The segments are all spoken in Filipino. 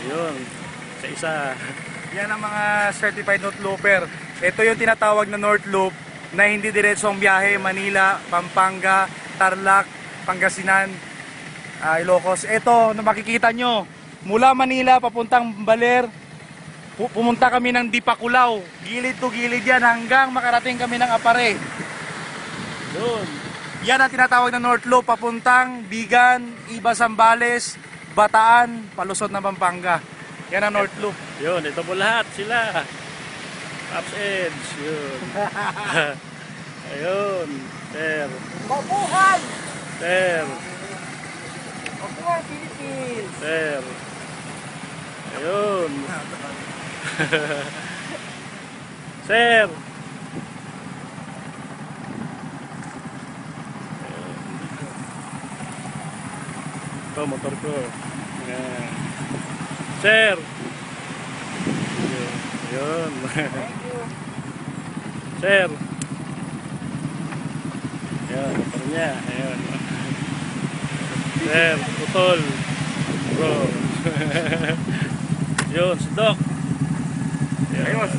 Yun, sa isa. Yan ang mga certified North Looper. Ito yung tinatawag na North Loop na hindi diretso ang biyahe. Manila, Pampanga, Tarlac, Pangasinan, Ilocos. Ito na makikita nyo, mula Manila papuntang Baler, pumunta kami ng Dipakulaw. Gilid to gilid yan hanggang makarating kami ng Apare. Yun. Yan ang tinatawag na North Loop papuntang Bigan, Iba, Zambales, Bataan, palusot ng Pampanga. Yan ang North Loop. Yun, ito po lahat sila. Pops Edge, yun. Ayun, sir. Mabuhay! Sir, Mabuhay, Philippines! sir. Ayun. Sir. Ito, motor ko. Ayan. Sir. Ayun. Sir. Ayan, motor niya. Ayan. Sir, putol. Bro. Yun, si Doc. Ayun.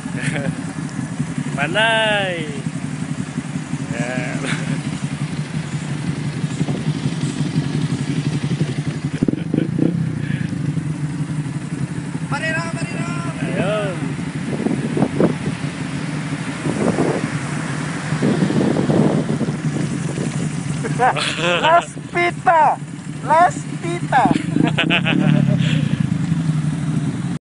Panay. Ayan. Marira! Marira! Ayun. Las Pita! Las Pita!